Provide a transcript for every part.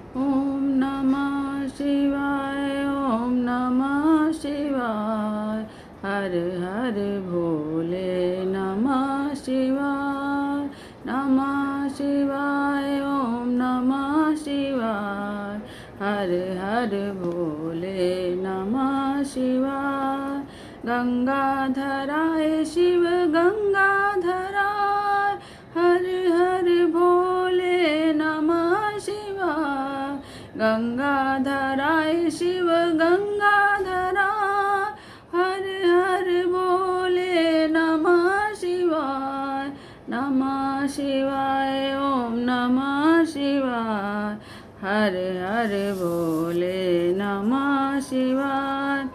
ओम नमः शिवाय, ओम नमः शिवाय। हर हर भोले नमः शिवाय, नमः शिवाय, ओम नमः शिवाय। हर हर भोले नमः शिवाय। गंगाधराय शिव गंगाधराय, हर हर भोले नमः शिवाय। गंगाधराय शिव गंगाधराय, हर हर भोले नमः शिवाय। नमः शिवाय, ओम नमः शिवाय। हर हर भोले नमः शिवाय,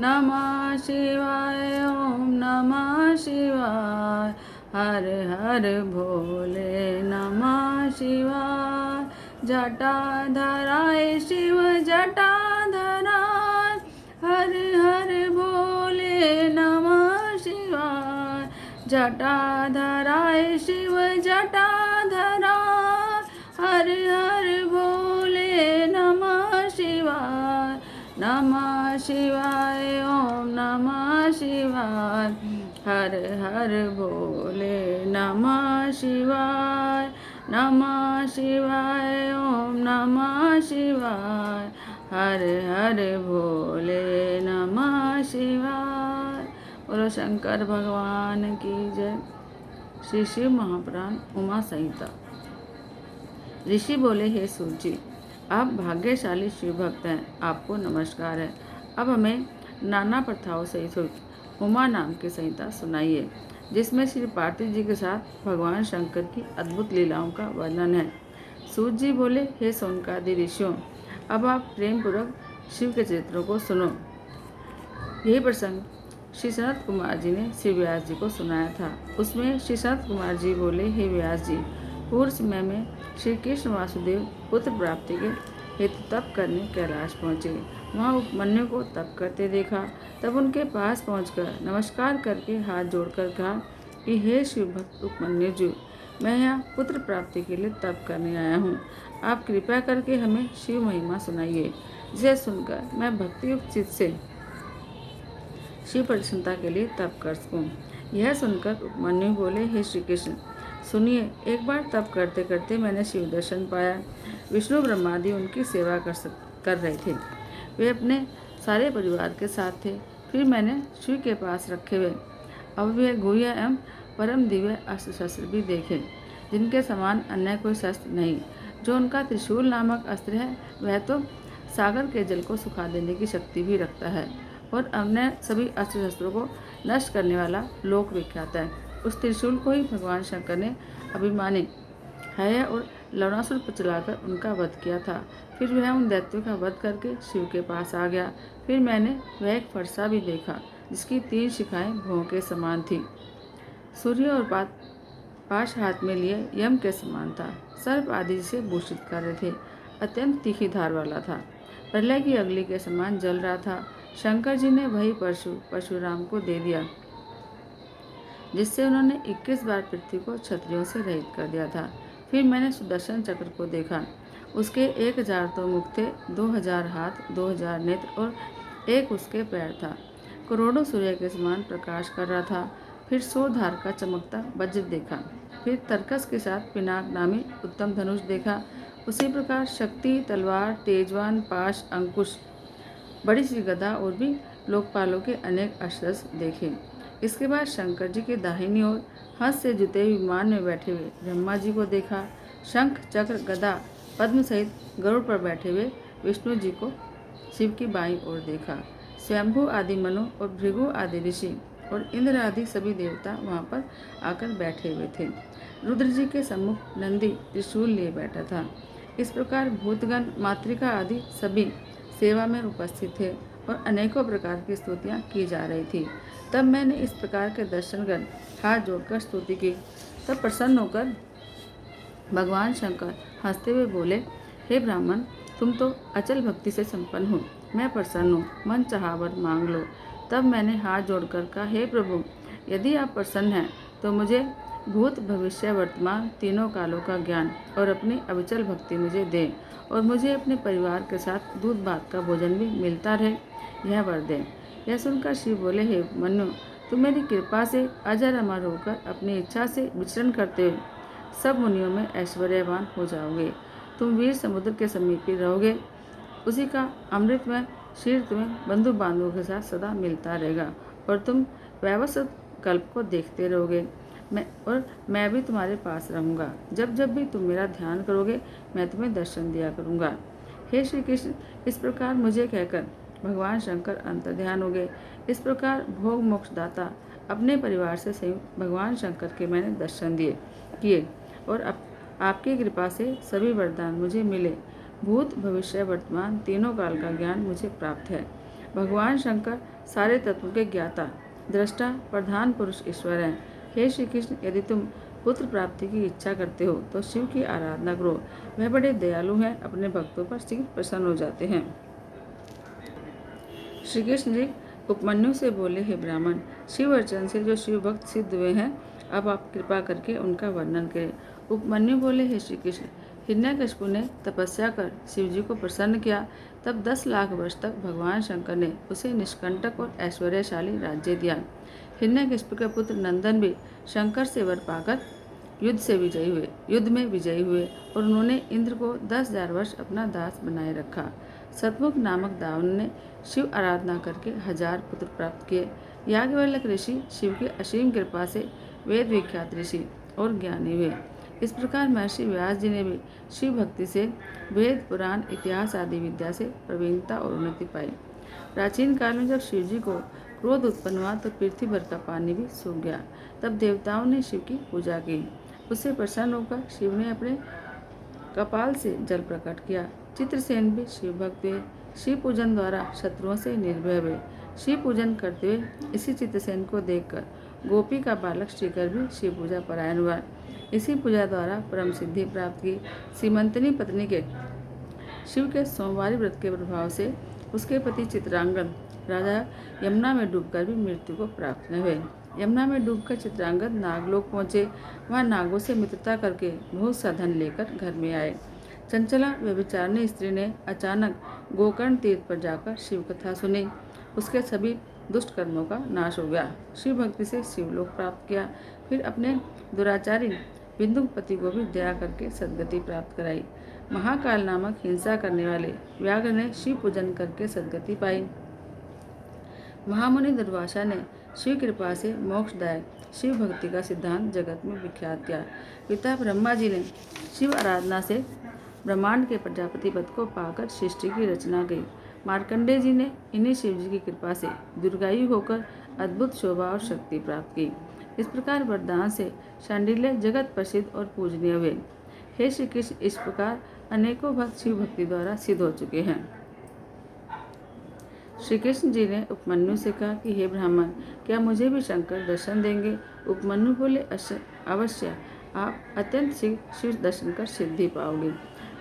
नमः शिवाय, ओम नमः शिवाय। हर हर भोले नमः शिवाय। जटाधराय शिव जटाधराय, हर हर भोले नमः शिवाय। जटाधराय शिव जटाधराय, हर हर भोले नमः शिवाय। नमः शिवाय, ओम नमः शिवाय। हर हर भोले नमः शिवाय, नमः शिवाय, ओम नमः शिवाय। हर हर भोले नमः शिवाय। बोलो शंकर भगवान की जय। श्री शिव महापुराण उमा संहिता। ऋषि बोले, हे सूत जी, आप भाग्यशाली शिव भक्त हैं, आपको नमस्कार है। अब हमें नाना प्रथाओं सहित उमा नाम की संहिता सुनाइए, जिसमें श्री पार्थिव जी के साथ भगवान शंकर की अद्भुत लीलाओं का वर्णन है। सूत जी बोले, हे सौनकादि ऋषियों, अब आप प्रेम पूर्वक शिव के चरित्रों को सुनो। यही प्रसंग श्री सनत कुमार जी ने श्री व्यास जी को सुनाया था। उसमें श्री सनत कुमार जी बोले, हे व्यास जी, पूर्व समय में श्री कृष्ण वासुदेव पुत्र प्राप्ति के हेतु तप करने कैलाश पहुँचे। वहाँ उपमन्यु को तप करते देखा। तब उनके पास पहुंचकर नमस्कार करके हाथ जोड़कर कहा कि हे शिव भक्त उपमन्यु जी, मैं यहाँ पुत्र प्राप्ति के लिए तप करने आया हूँ। आप कृपया करके हमें शिव महिमा सुनाइए, जिसे सुनकर मैं भक्तियुक्त चित्त से शिव प्रसन्नता के लिए तप कर सकूँ। यह सुनकर उपमन्यु बोले, हे श्री कृष्ण, सुनिए, एक बार तप करते करते मैंने शिव दर्शन पाया। विष्णु ब्रह्मादि उनकी सेवा कर रहे थे। वे अपने सारे परिवार के साथ थे। फिर मैंने शिव के पास रखे हुए अव्यय गुह्य एवं परम दिव्य अस्त्र शस्त्र भी देखे, जिनके समान अन्य कोई शस्त्र नहीं। जो उनका त्रिशूल नामक अस्त्र है, वह तो सागर के जल को सुखा देने की शक्ति भी रखता है और अन्य सभी अस्त्र शस्त्रों को नष्ट करने वाला लोक विख्यात है। उस त्रिशूल को ही भगवान शंकर ने अभिमानी है और लवणासुर पर चलाकर उनका वध किया था। फिर वह उन दैत्यों का वध करके शिव के पास आ गया। फिर मैंने वह एक फरसा भी देखा, जिसकी 3 शिखाएं भौं के समान थी। सूर्य और पाश हाथ में लिए यम के समान था। सर्प आदि से भूषित कर रहे थे। अत्यंत तीखी धार वाला था। प्रलय की अग्नि के समान जल रहा था। शंकर जी ने वही परशुराम को दे दिया, जिससे उन्होंने 21 बार पृथ्वी को क्षत्रियों से रहित कर दिया था। फिर मैंने सुदर्शन चक्र को देखा। उसके 1000 तो मुख थे, 2000 हाथ, 2000 नेत्र और एक उसके पैर था। करोड़ों सूर्य के समान प्रकाश कर रहा था। फिर 100 धार का चमकता वज्र देखा। फिर तरकस के साथ पिनाक नामी उत्तम धनुष देखा। उसी प्रकार शक्ति, तलवार, तेजवान, पाश, अंकुश, बड़ी सी गदा और भी लोकपालों के अनेक अस्त्र देखे। इसके बाद शंकर जी के दाहिनी ओर हंस से जुते हुए विमान में बैठे हुए ब्रह्मा जी को देखा। शंख, चक्र, गदा, पद्म सहित गरुड़ पर बैठे हुए विष्णु जी को शिव की बाईं ओर देखा। स्वयंभू आदि मनु और भृगु आदि ऋषि और इंद्र आदि सभी देवता वहां पर आकर बैठे हुए थे। रुद्र जी के सम्मुख नंदी त्रिशूल लिए बैठा था। इस प्रकार भूतगण, मातृका आदि सभी सेवा में उपस्थित थे और अनेकों प्रकार की स्तुतियाँ की जा रही थी। तब मैंने इस प्रकार के दर्शन कर हाथ जोड़कर स्तुति की। तब प्रसन्न होकर भगवान शंकर हंसते हुए बोले, हे ब्राह्मण, तुम तो अचल भक्ति से संपन्न हो। मैं प्रसन्न हूँ, मन चाहा वर मांग लो। तब मैंने हाथ जोड़कर कहा, हे प्रभु, यदि आप प्रसन्न हैं तो मुझे भूत भविष्य वर्तमान तीनों कालों का ज्ञान और अपनी अविचल भक्ति मुझे दें, और मुझे अपने परिवार के साथ दूध भात का भोजन भी मिलता रहे, यह वर दें। यह सुनकर शिव बोले, हे मनु, तुम मेरी कृपा से अजर अमर होकर अपनी इच्छा से विचरण करते हुए सब मुनियों में ऐश्वर्यवान हो जाओगे। तुम वीर समुद्र के समीप ही रहोगे, उसी का अमृतमय क्षीर तुम्हें बंधु बांधवों के साथ सदा मिलता रहेगा, और तुम वैवस्वत कल्प को देखते रहोगे। मैं भी तुम्हारे पास रहूँगा। जब जब भी तुम मेरा ध्यान करोगे, मैं तुम्हें दर्शन दिया करूँगा। हे श्री कृष्ण, इस प्रकार मुझे कहकर भगवान शंकर अंतर्ध्यान हो गए। इस प्रकार भोग मोक्षदाता अपने परिवार से संयुक्त भगवान शंकर के मैंने दर्शन किए, और आपकी कृपा से सभी वरदान मुझे मिले। भूत भविष्य वर्तमान तीनों काल का ज्ञान मुझे प्राप्त है। भगवान शंकर सारे तत्वों के ज्ञाता, दृष्टा, प्रधान पुरुष ईश्वर हैं। हे श्री कृष्ण, यदि तुम पुत्र प्राप्ति की इच्छा करते हो तो शिव की आराधना करो। वह बड़े दयालु हैं, अपने भक्तों पर शीघ्र प्रसन्न हो जाते हैं। श्री कृष्ण जी उपमन्यु से बोले, हे ब्राह्मण, शिव अर्चन से जो शिव भक्त सिद्ध हुए हैं, अब आप कृपा करके उनका वर्णन करें। उपमन्यु बोले, हे श्री कृष्ण, हिरण्यकशिपु ने तपस्या कर शिव जी को प्रसन्न किया। तब 10 लाख वर्ष तक भगवान शंकर ने उसे निष्कंटक और ऐश्वर्यशाली राज्य दिया। हिरण्यकशिपु के पुत्र नंदन भी शंकर से वर पाकर युद्ध में विजयी हुए, और उन्होंने इंद्र को 10,000 वर्ष अपना दास बनाए रखा। सतमुख नामक दावन ने शिव आराधना करके 1000 पुत्र प्राप्त किए। याज्ञवल्क्य ऋषि शिव की असीम कृपा से वेद विख्यात ऋषि और ज्ञानी हुए। इस प्रकार महर्षि व्यास जी ने भी शिव भक्ति से वेद, पुराण, इतिहास आदि विद्या से प्रवीणता और उन्नति पाई। प्राचीन काल में जब शिव जी को क्रोध उत्पन्न हुआ तो पृथ्वी भर का पानी भी सूख गया। तब देवताओं ने शिव की पूजा की। उससे प्रसन्न होकर शिव ने अपने कपाल से जल प्रकट किया। चित्रसेन भी शिव भक्त हुए। शिव पूजन द्वारा शत्रुओं से निर्भय हुए। शिव पूजन करते हुए इसी चित्रसेन को देखकर गोपी का बालक श्रीकर भी शिव पूजा परायण हुआ। इसी पूजा द्वारा परम सिद्धि प्राप्त की। सीमंतनी पत्नी के शिव के सोमवारी व्रत के प्रभाव से उसके पति चित्रांगद राजा यमुना में डूबकर भी मृत्यु को प्राप्त न हुए। यमुना में डूबकर चित्रांगद नागलोक पहुँचे। वहाँ नागों से मित्रता करके बहुत सा धन लेकर घर में आए। चंचला व्यभिचारिणी स्त्री ने अचानक गोकर्ण तीर्थ पर जाकर शिव कथा सुनी। उसके सभी दुष्ट कर्मों का नाश हो गया। शिव भक्ति से शिवलोक प्राप्त किया। फिर अपने दुराचारी बिंदुक पति को भी दया करके सद्गति प्राप्त कराई। महाकाल नामक हिंसा करने वाले व्याघ्र ने शिव पूजन करके सद्गति पाई। महामुनि दुर्वासा ने शिव कृपा से मोक्षदायक शिव भक्ति का सिद्धांत जगत में विख्यात किया। पिता ब्रह्मा जी ने शिव आराधना से ब्रह्मांड के प्रजापति पद को पाकर सृष्टि की रचना की। मार्कंडेय जी ने इन्हीं शिव जी की कृपा से दीर्घायु होकर अद्भुत शोभा और शक्ति प्राप्त की। इस प्रकार वरदान से शांडिल्य जगत प्रसिद्ध और पूजनीय हुए। हे श्री कृष्ण, इस प्रकार अनेकों भक्त शिव भक्ति द्वारा सिद्ध हो चुके हैं। श्री कृष्ण जी ने उपमन्यु से कहा कि हे ब्राह्मण, क्या मुझे भी शंकर दर्शन देंगे? उपमन्यु बोले, अवश्य, आप अत्यंत शिव दर्शन कर सिद्धि पाओगे।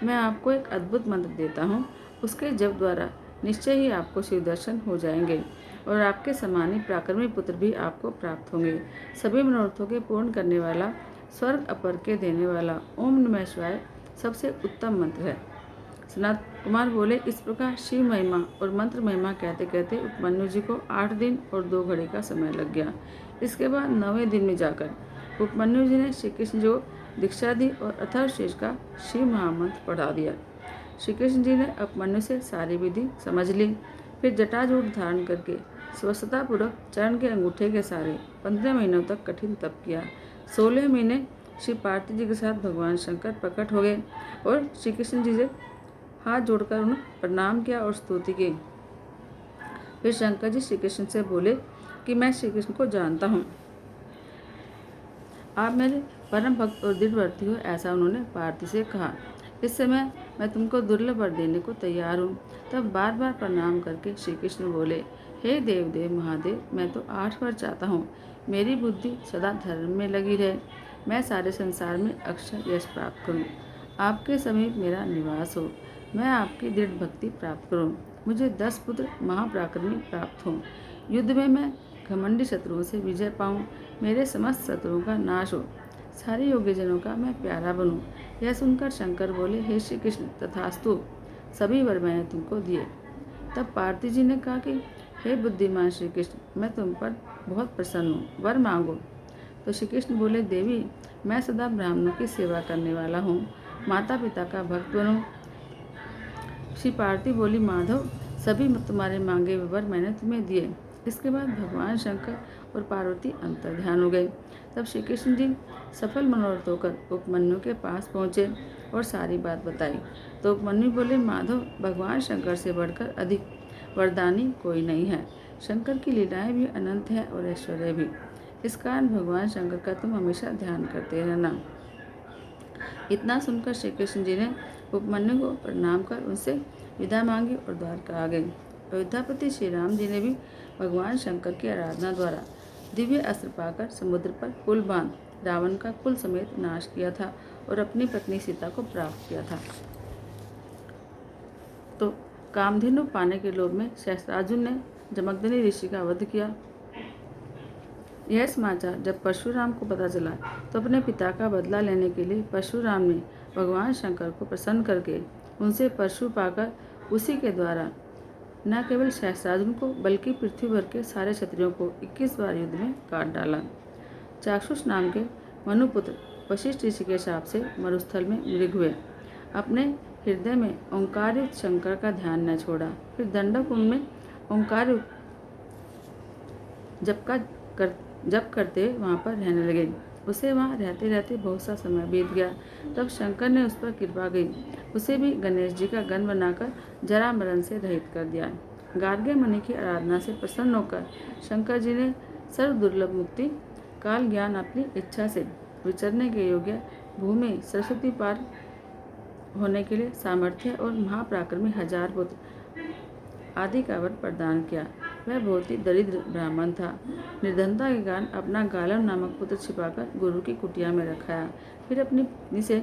मैं आपको एक अद्भुत मंत्र देता हूँ, उसके जप द्वारा निश्चय ही आपको शिव दर्शन हो जाएंगे, और आपके समान ही पराक्रमी पुत्र भी आपको प्राप्त होंगे। सभी मनोरथों के पूर्ण करने वाला, स्वर्ग अपर के देने वाला ओम नमः शिवाय सबसे उत्तम मंत्र है। सनत कुमार बोले, इस प्रकार शिव महिमा और मंत्र महिमा कहते कहते उपमन्यु जी को 8 दिन और 2 घड़ी का समय लग गया। इसके बाद 9वें दिन में जाकर उपमन्यु जी ने श्री कृष्ण जी को दीक्षा दी और अथर्वशीर्ष का शिव महामंत्र पढ़ा दिया। श्री कृष्ण जी ने उपमन्यु से सारी विधि समझ ली। फिर जटाजूट धारण करके स्वस्थतापूर्वक चरण के अंगूठे के सारे 15 महीनों तक कठिन तप किया। 16 महीने श्री पार्वती जी के साथ भगवान शंकर प्रकट हो गए और श्री कृष्ण जी से हाथ जोड़कर उन्हें प्रणाम किया और स्तुति की। फिर शंकर जी श्री कृष्ण से बोले कि मैं श्री कृष्ण को जानता हूँ, आप मेरे परम भक्त और दृढ़वर्ती हो, ऐसा उन्होंने पार्वती से कहा। इस समय मैं तुमको दुर्लभ वर देने को तैयार हूँ। तब बार बार प्रणाम करके श्री कृष्ण बोले, हे देवदेव महादेव, मैं तो 8 वर चाहता हूँ। मेरी बुद्धि सदा धर्म में लगी रहे, मैं सारे संसार में अक्षर यश प्राप्त करूँ, आपके समीप मेरा निवास हो, मैं आपकी दृढ़ भक्ति प्राप्त करूँ, मुझे 10 पुत्र महापराक्रमी प्राप्त हों, युद्ध में मैं घमंडी शत्रुओं से विजय पाऊँ, मेरे समस्त शत्रुओं का नाश हो, सारे योग्यजनों का मैं प्यारा बनूं। यह सुनकर शंकर बोले, हे श्री कृष्ण, तथास्तु, सभी वर मैंने तुमको दिए। तब पार्थी जी ने कहा कि हे बुद्धिमान श्री कृष्ण, मैं तुम पर बहुत प्रसन्न हूँ, वर मांगो। तो श्री कृष्ण बोले, देवी, मैं सदा ब्राह्मणों की सेवा करने वाला हूँ, माता पिता का भक्त बनूं। श्री पार्वती बोली, माधव, सभी तुम्हारे मांगे हुए वर मैंने तुम्हें दिए। इसके बाद भगवान शंकर और पार्वती अंतर्ध्यान हो गए। तब श्री कृष्ण जी सफल मनोरथ होकर उपमन्यु के पास पहुँचे और सारी बात बताई। तो उपमन्यु बोले, माधव, भगवान शंकर से बढ़कर अधिक वरदानी कोई नहीं है। शंकर की लीलाएं भी अनंत है और ऐश्वर्य भी। इस कारण भगवान शंकर का तुम हमेशा ध्यान करते रहना। इतना सुनकर श्री कृष्ण जी ने उपमन्यु को प्रणाम कर उनसे विदा मांगी और द्वारका आ गए। अयोध्यापति श्री राम जी ने भी भगवान शंकर की आराधना द्वारा दिव्य अस्त्र पाकर समुद्र पर पुल बांध रावण का कुल समेत नाश किया था और अपनी पत्नी सीता को प्राप्त किया था। तो कामधेनु पाने के लोभ में सहस्त्रार्जुन ने जमदग्नि ऋषि का वध किया। यह समाचार जब परशुराम को पता चला तो अपने पिता का बदला लेने के लिए परशुराम ने भगवान शंकर को प्रसन्न करके उनसे परशु पाकर उसी के द्वारा न केवल सहस्त्रार्जुन को बल्कि पृथ्वी भर के सारे क्षत्रियों को 21 बार युद्ध में काट डाला। चाक्षुष नाम के मनुपुत्र वशिष्ठ ऋषि के शाप से मरुस्थल में मृग हुए। अपने हृदय में ओंकारयुक्त शंकर का ध्यान न छोड़ा। फिर दंडक में ओंकारयुक्त जप करते वहाँ पर रहने लगे। उसे वहाँ रहते रहते बहुत सा समय बीत गया। तब शंकर ने उस पर कृपा की। उसे भी गणेश जी का गण बनाकर जरा मरण से रहित कर दिया। गार्ग्य मुनि की आराधना से प्रसन्न होकर शंकर जी ने सर्व दुर्लभ मुक्ति काल ज्ञान अपनी इच्छा से विचरने के योग्य भूमि सरस्वती पार होने के लिए सामर्थ्य और महापराक्रमी 1000 पुत्र आदि का वर प्रदान किया। वह बहुत ही दरिद्र ब्राह्मण था। निर्धनता के कारण अपना गालव नामक पुत्र छिपाकर गुरु की कुटिया में रखाया। फिर अपनी पत्नी से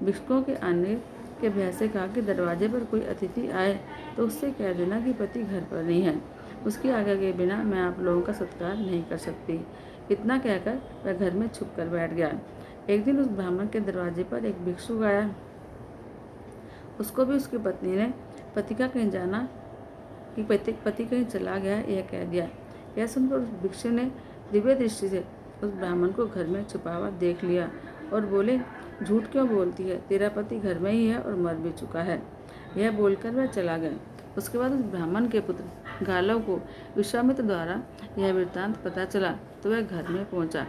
भिक्षुकों के आने के भय से कहा कि दरवाजे पर कोई अतिथि आए तो उससे कह देना कि पति घर पर नहीं है। उसकी आज्ञा के बिना मैं आप लोगों का सत्कार नहीं कर सकती। इतना कहकर वह घर में छुप कर बैठ गया। एक दिन उस ब्राह्मण के दरवाजे पर एक भिक्षुक आया। उसको भी उसकी पत्नी ने पति का कहीं जाना कि पति कहीं चला गया यह कह दिया। यह सुनकर उस भिक्षु ने दिव्य दृष्टि से उस ब्राह्मण को घर में छुपा हुआ देख लिया और बोले, झूठ क्यों बोलती है, तेरा पति घर में ही है और मर भी चुका है। यह बोलकर वह चला गया। उसके बाद उस ब्राह्मण के पुत्र गालव को विश्वामित्र द्वारा यह वृत्तांत पता चला तो वह घर में पहुंचा।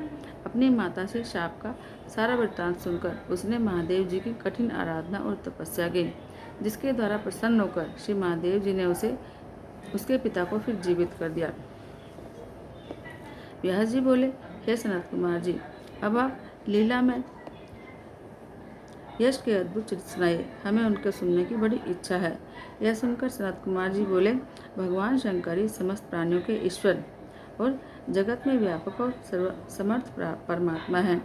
अपनी माता से शाप का सारा वृत्तांत सुनकर उसने महादेव जी की कठिन आराधना और तपस्या की, जिसके द्वारा प्रसन्न होकर श्री महादेव जी ने उसके पिता को फिर जीवित कर दिया। व्यास जी बोले, हे सनत कुमार जी, अब आप लीला में यश के अद्भुत चरित्र सुनाइए, हमें उनके सुनने की बड़ी इच्छा है। यह सुनकर सनत कुमार जी बोले, भगवान शंकर ही समस्त प्राणियों के ईश्वर और जगत में व्यापक और समर्थ परमात्मा है।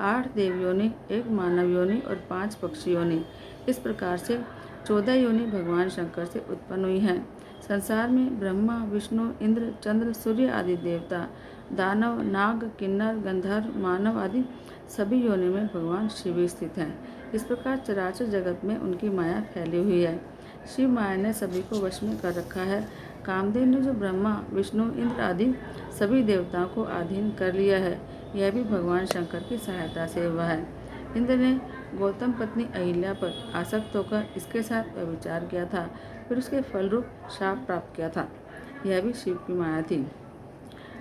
8 देव योनि, 1 मानव योनि और 5 पक्षी योनि, इस प्रकार से 14 योनि भगवान शंकर से उत्पन्न हुई हैं। संसार में ब्रह्मा, विष्णु, इंद्र, चंद्र, सूर्य आदि देवता, दानव, नाग, किन्नर, गंधर्व, मानव आदि सभी योनि में भगवान शिव स्थित हैं। इस प्रकार चराचर जगत में उनकी माया फैली हुई है। शिव माया ने सभी को वश में कर रखा है। कामदेव ने जो ब्रह्मा, विष्णु, इंद्र आदि सभी देवताओं को अधीन कर लिया है, यह भी भगवान शंकर की सहायता से हुआ है। इंद्र ने गौतम पत्नी अहिल्या पर आसक्त होकर इसके साथ व्यभिचार किया था, फिर उसके फलरूप शाप प्राप्त किया था। यह भी शिव की माया थी।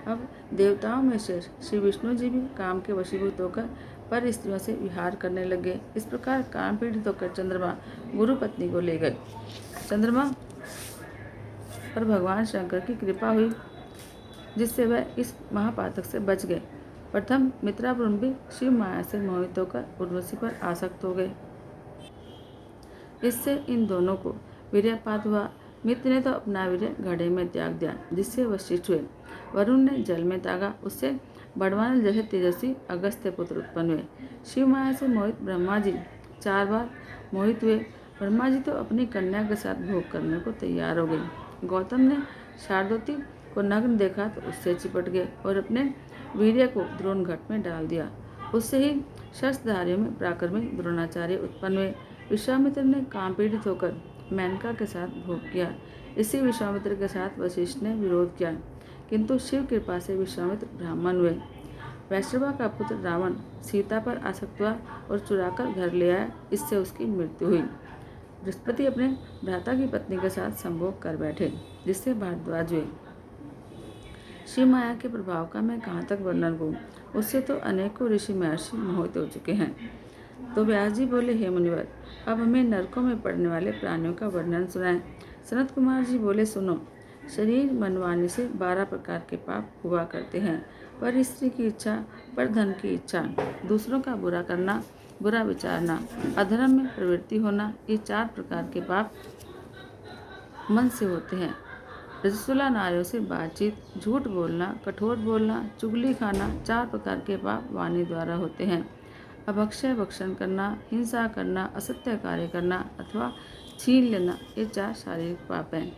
अब देवताओं में से श्री विष्णु जी भी काम के वशीभूत होकर पर स्त्रियों से विहार करने लगे। इस प्रकार काम पीड़ित होकर चंद्रमा गुरु पत्नी को ले गए। चंद्रमा पर भगवान शंकर की कृपा हुई, जिससे वह इस महापातक से बच गए। प्रथम मित्रावरुण भी शिव माया से मोहित होकर उर्वशी पर आसक्त हो गए। इससे इन दोनों को वीर्यपात हुआ। मित्र ने तो अपना वीर्य घड़े में त्याग दिया, जिससे वशिष्ठ हुए। वरुण ने जल में त्यागा, उससे बड़वानल जैसे तेजस्वी अगस्त्य पुत्र उत्पन्न हुए। शिव माया से मोहित ब्रह्मा जी 4 बार मोहित हुए। ब्रह्मा जी तो अपनी कन्या के साथ भोग करने को तैयार हो गई। गौतम ने शारदोती को नग्न देखा तो उससे चिपट गए और अपने वीर्य को द्रोण घट में डाल दिया। उससे ही शस्त्रधारियों में प्राक्रमिक द्रोणाचार्य उत्पन्न हुए। विश्वामित्र ने काम पीड़ित होकर मेनका के साथ भोग किया। इसी विश्वामित्र के साथ वशिष्ठ ने विरोध किया, किंतु शिव कृपा से विश्वामित्र ब्राह्मण हुए। वैश्रवा का पुत्र रावण सीता पर आसक्त हुआ और चुराकर घर ले आया, इससे उसकी मृत्यु हुई। बृहस्पति अपने भ्राता की पत्नी के साथ संभोग कर बैठे, जिससे भारद्वाज हुए। शिव माया के प्रभाव का मैं कहाँ तक वर्णन करूं, उससे तो अनेकों ऋषि महर्षि मोहित हो चुके हैं। तो व्यास जी बोले, हे मुनिवर, अब हमें नरकों में पड़ने वाले प्राणियों का वर्णन सुनाएं। सनत कुमार जी बोले, सुनो। शरीर मन वाणी से 12 प्रकार के पाप हुआ करते हैं। पर स्त्री की इच्छा, पर धन की इच्छा, दूसरों का बुरा करना, बुरा विचारना, अधर्म में प्रवृत्ति होना, ये 4 प्रकार के पाप मन से होते हैं। रजस्वला नारियों से बातचीत, झूठ बोलना, कठोर बोलना, चुगली खाना, 4 प्रकार के पाप वाणी द्वारा होते हैं। अभक्षय भक्षण करना, हिंसा करना, असत्य कार्य करना अथवा छीन लेना, ये 4 शारीरिक पाप हैं।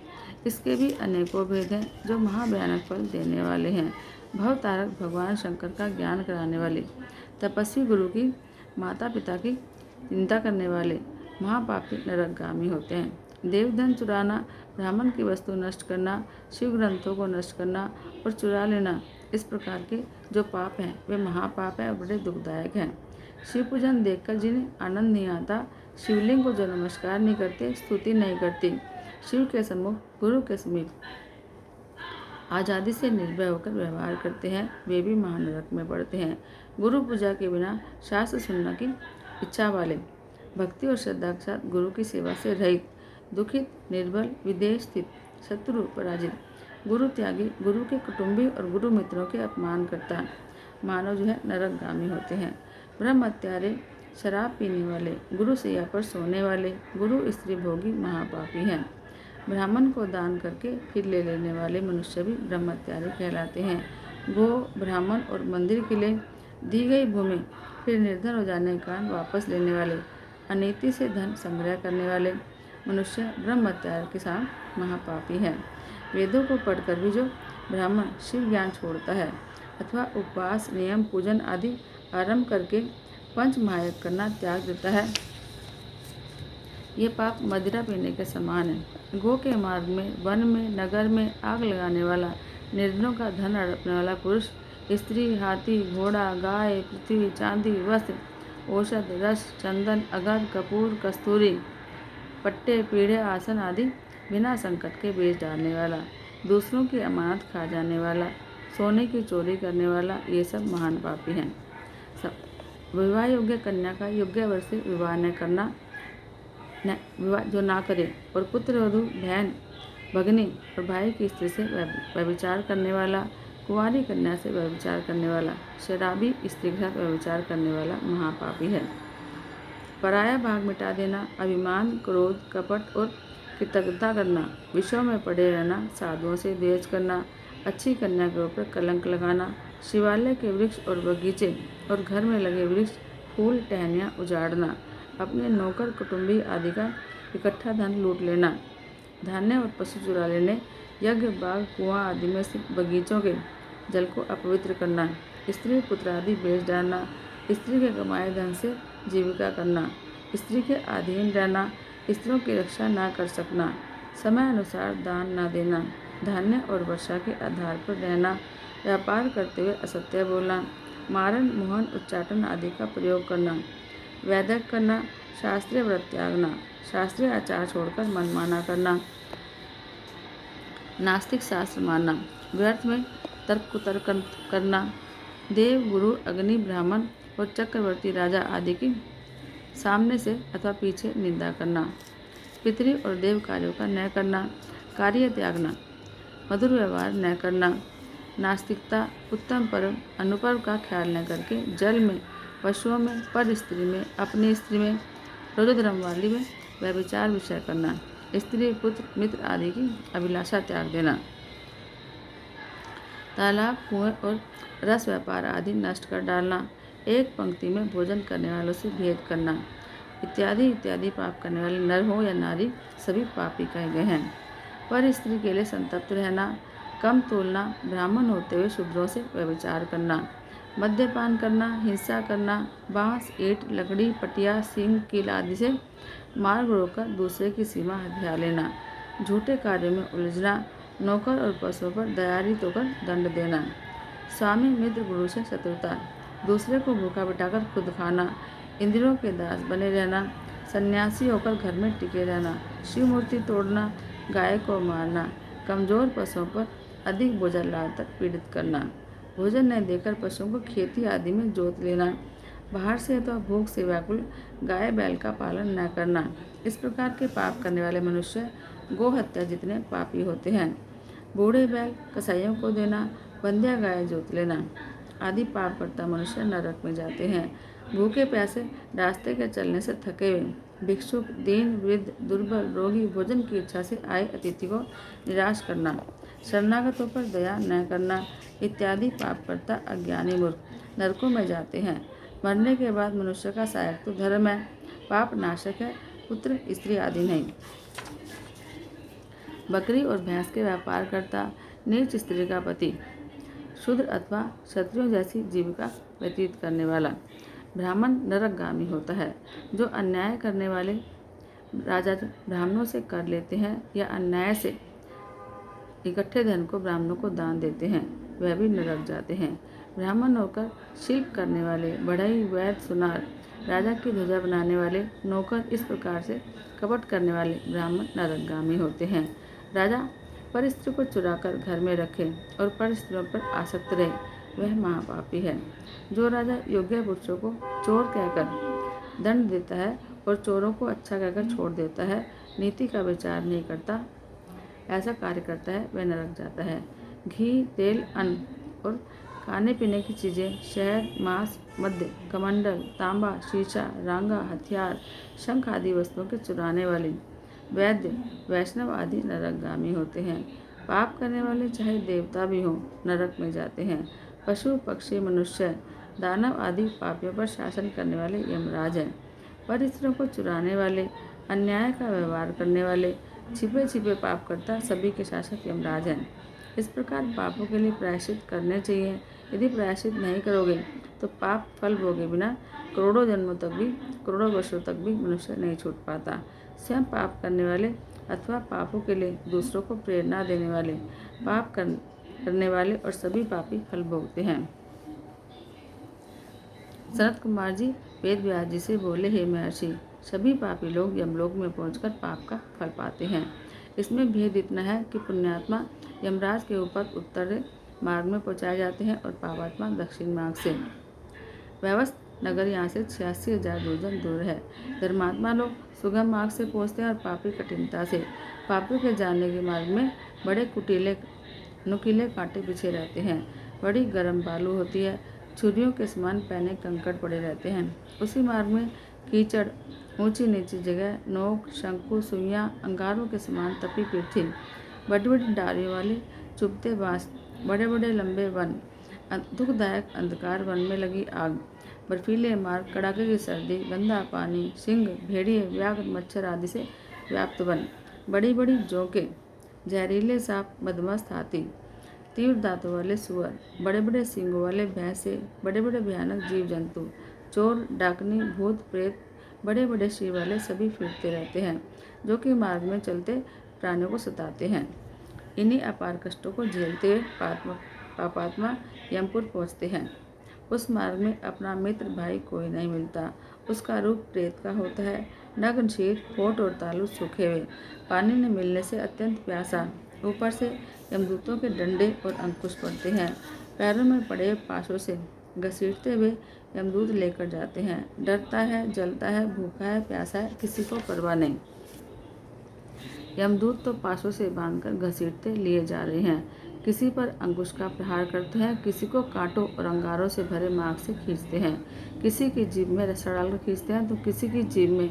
इसके भी अनेकों भेद हैं, जो महाभयानक फल देने वाले हैं। भवतारक भगवान शंकर का ज्ञान कराने वाले, तपस्वी गुरु की, माता पिता की चिंता करने वाले महापापी नरकगामी होते हैं। देवधन चुराना, ब्राह्मण की वस्तु नष्ट करना, शिव ग्रंथों को नष्ट करना और चुरा लेना, इस प्रकार के जो पाप हैं वे महापाप हैं और बड़े दुखदायक हैं। शिव पूजन देखकर जिन्हें आनंद नहीं आता, शिवलिंग को जो नमस्कार नहीं करते, स्तुति नहीं करते, शिव के सम्मुख, गुरु के समीप आज़ादी से निर्भय होकर व्यवहार करते हैं, वे भी महानरक में पड़ते हैं। गुरु पूजा के बिना शास्त्र सुनने की इच्छा वाले, भक्ति और श्रद्धा के साथ गुरु की सेवा से रहित, दुखित, निर्बल, विदेश स्थित, शत्रु पराजित, गुरु त्यागी, गुरु के कुटुंबी और गुरु मित्रों के अपमान करता मानव जो है नरकगामी होते हैं। ब्रह्म हत्यारे, शराब पीने वाले, गुरु सैया पर सोने वाले, गुरु स्त्री भोगी महापापी हैं। ब्राह्मण को दान करके फिर ले लेने वाले मनुष्य भी ब्रह्म हत्यारे कहलाते हैं। गो, ब्राह्मण और मंदिर के लिए दी गई भूमि फिर निर्धन हो जाने के कारण वापस लेने वाले, अनीति से धन संग्रह करने वाले मनुष्य ब्रह्म हत्यारे के साथ महापापी हैं। वेदों को पढ़कर भी जो ब्राह्मण शिव ज्ञान छोड़ता है अथवा उपवास, नियम, पूजन आदि आरंभ करके पंच महायज्ञ करना त्याग देता है, ये पाप मदिरा पीने के समान है। गो के मार्ग में, वन में, नगर में आग लगाने वाला, निर्धनों का धन हड़पने वाला पुरुष, स्त्री, हाथी, घोड़ा, गाय, पृथ्वी, चांदी, वस्त्र, औषध, रस, चंदन, अगर, कपूर, कस्तूरी, पट्टे, पीढ़े, आसन आदि बिना संकट के बेच डालने वाला, दूसरों की अमानत खा जाने वाला, सोने की चोरी करने वाला, ये सब महान पापी हैं। विवाह योग्य कन्या का योग्य वर्ष से विवाह न करना, विवाह जो ना करे, और पुत्र वधू, बहन, भगनी और भाई की स्त्री से व्यभिचार करने वाला, कुंवारी कन्या से व्यभिचार करने वाला, शराबी स्त्री के साथ व्यभिचार करने वाला महापापी है। पराया भाग मिटा देना, अभिमान, क्रोध, कपट और कृतज्ञता करना, विषयों में पड़े रहना, साधुओं से द्वेष करना, अच्छी कन्या के ऊपर कलंक लगाना, शिवालय के वृक्ष और बगीचे और घर में लगे वृक्ष, फूल, टहनियाँ उजाड़ना, अपने नौकर, कुटुंबी आदि का इकट्ठा धन लूट लेना, धान्य और पशु चुरा लेने, यज्ञ, बाग, कुआं आदि में स्थित बगीचों के जल को अपवित्र करना, स्त्री पुत्र आदि बेच डालना, स्त्री के कमाए धन से जीविका करना, स्त्री के अधीन रहना, स्त्रियों की रक्षा न कर सकना, समय अनुसार दान न देना, धान्य और वर्षा के आधार पर रहना, व्यापार करते हुए असत्य बोलना, मारण, मोहन, उच्चाटन आदि का प्रयोग करना, वैदक करना, शास्त्रीय व्रत त्यागना, शास्त्रीय आचार छोड़कर मनमाना करना, नास्तिक शास्त्र मानना, व्यर्थ में तर्क कुतर्क करना, देव, गुरु, अग्नि, ब्राह्मण और चक्रवर्ती राजा आदि की सामने से अथवा पीछे निंदा करना, पितृ और देव कार्यों का न करना, कार्य त्यागना, मधुर व्यवहार न करना, नास्तिकता, उत्तम पर्व, अनुपर्व का ख्याल न करके जल में, पशुओं में, पर स्त्री में, अपनी स्त्री में, रोजोधर्म वाली में व्यभिचार विषय करना, स्त्री, पुत्र, मित्र आदि की अभिलाषा त्याग देना, तालाब, कुएं और रस व्यापार आदि नष्ट कर डालना, एक पंक्ति में भोजन करने वालों से भेद करना, इत्यादि इत्यादि पाप करने वाले नर हो या नारी सभी पापी कहे गए हैं। पर स्त्री के लिए संतप्त रहना, कम तोलना, ब्राह्मण होते हुए शूद्रों से व्यभिचार करना, मद्यपान करना, हिंसा करना, बांस, ईंट, लकड़ी, पटिया, सींग, कील आदि से मार्ग रोककर दूसरे की सीमा हथिया लेना, झूठे कार्यों में उलझना, नौकर और पशुओं पर दयारहित होकर दंड देना, स्वामी मित्र गुरु से शत्रुता, दूसरे को भूखा बिठाकर खुद खाना, इंद्रियों के दास बने रहना, सन्यासी होकर घर में टिके रहना, शिव मूर्ति तोड़ना, गाय को मारना, कमजोर पशुओं पर अधिक बोझा लादकर पीड़ित करना, भोजन न देकर पशुओं को खेती आदि में जोत लेना, बाहर से अथवा भूख से व्याकुल गाय बैल का पालन न करना। इस प्रकार के पाप करने वाले मनुष्य गो हत्या जितने पापी होते हैं। बूढ़े बैल कसाईयों को देना, बंध्या गाय जोत लेना आदि पाप करता मनुष्य नरक में जाते हैं। भूखे प्यासे रास्ते के चलने से थके हुए भिक्षुक, दीन, वृद्ध, दुर्बल, रोगी, भोजन की इच्छा से आए अतिथि को निराश करना, शरणागतों पर दया न करना इत्यादि पाप करता अज्ञानी मूर्ख नरकों में जाते हैं। मरने के बाद मनुष्य का सहायक तो धर्म है, पाप नाशक है, पुत्र स्त्री आदि नहीं। बकरी और भैंस के व्यापार करता, नीच स्त्री का पति, शूद्र अथवा क्षत्रियों जैसी जीविका व्यतीत करने वाला ब्राह्मण नरकगामी होता है। जो अन्याय करने वाले राजा ब्राह्मणों से कर लेते हैं या अन्याय से इकट्ठे धन को ब्राह्मणों को दान देते हैं, वह भी नरक जाते हैं। ब्राह्मण होकर शिल्प करने वाले बढ़ई, वैद्य, सुनार, राजा की ध्वजा बनाने वाले नौकर, इस प्रकार से कपट करने वाले ब्राह्मण नरकगामी होते हैं। राजा पर स्त्री को चुराकर घर में रखे और पर स्त्रियों पर आसक्त रहे, वह महापापी है। जो राजा योग्य पुरुषों को चोर कहकर दंड देता है और चोरों को अच्छा कहकर छोड़ देता है, नीति का विचार नहीं करता, ऐसा कार्य करता है, वह नरक जाता है। घी, तेल, अन्न और खाने पीने की चीज़ें, शहद, मांस, मद्य, कमंडल, तांबा, शीशा, रांगा, हथियार, शंख आदि वस्तुओं के चुराने वाले वैद्य, वैष्णव आदि नरकगामी होते हैं। पाप करने वाले चाहे देवता भी हों, नरक में जाते हैं। पशु, पक्षी, मनुष्य, दानव आदि पापियों पर शासन करने वाले यमराज हैं। पर स्त्रियों को चुराने वाले, अन्याय का व्यवहार करने वाले, छिपे छिपे पाप करता सभी के शासक यमराज हैं। इस प्रकार पापों के लिए प्रायश्चित करने चाहिए। यदि प्रायश्चित नहीं करोगे तो पाप फल भोगे बिना करोड़ों जन्मों तक भी, करोड़ों वर्षों तक भी मनुष्य नहीं छूट पाता। स्वयं पाप करने वाले अथवा पापों के लिए दूसरों को प्रेरणा देने वाले, पाप करने वाले और सभी पापी फल भोगते हैं। सनत कुमार जी वेद व्यास जी से बोले, हे महर्षि, सभी पापी लोग यमलोक में पहुंचकर पाप का फल पाते हैं। इसमें भेद इतना है कि पुण्यात्मा यमराज के ऊपर उत्तर मार्ग में पहुंचाए जाते हैं और पापात्मा दक्षिण मार्ग से। व्यवस्थ नगर यहाँ से 86,000 योजन दूर है। धर्मात्मा लोग सुगम मार्ग से पहुँचते हैं और पापी कठिनता से। पापियों के जाने के मार्ग में बड़े नुकीले कांटे बिछे रहते हैं, बड़ी गर्म बालू होती है, छुरियों के समान पैने कंकड़ पड़े रहते हैं। उसी मार्ग में कीचड़, ऊंची नीची जगह, नोक, शंकु, सुइयाँ, अंगारों के समान तपी पृथ्वी, बड़ी बड़ी डालियों वाले चुभते बाँस, बड़े बड़े लंबे वन, दुखदायक अंधकार वन में लगी आग, बर्फीले मार्ग, कड़ाके की सर्दी, गंदा पानी, सिंह, भेड़िए, व्याघ्र, मच्छर आदि से व्याप्त वन, बड़ी बड़ी जोंके, जहरीले सांप, मदमस्त हाथी, तीव्र दांतों वाले सुअर, बड़े बड़े सींगों वाले भैंसे, बड़े बड़े भयानक जीव जंतु, चोर, डाकनी, भूत, प्रेत, बड़े बड़े शिव वाले सभी फिरते रहते हैं, जो कि मार्ग में चलते प्राणियों को सताते हैं। इन्हीं अपार कष्टों को झेलते हुए पापात्मा यमपुर पहुँचते हैं। उस मार्ग में अपना मित्र भाई कोई नहीं मिलता। उसका रूप प्रेत का होता है, नग्न शीर, होठ और तालू सूखे हुए, पानी न मिलने से अत्यंत प्यासा, ऊपर से यमदूतों के डंडे और अंकुश पड़ते हैं। पैरों में पड़े पाशों से घसीटते हुए यमदूत लेकर जाते हैं। डरता है, जलता है, भूखा है, प्यासा है, किसी को परवाह नहीं। यमदूत तो पाशों से बांधकर घसीटते लिए जा रहे हैं, किसी पर अंकुश का प्रहार करते हैं, किसी को कांटों और अंगारों से भरे मार्ग से खींचते हैं, किसी की जीभ में रस्सा डालकर खींचते हैं तो किसी की जीभ में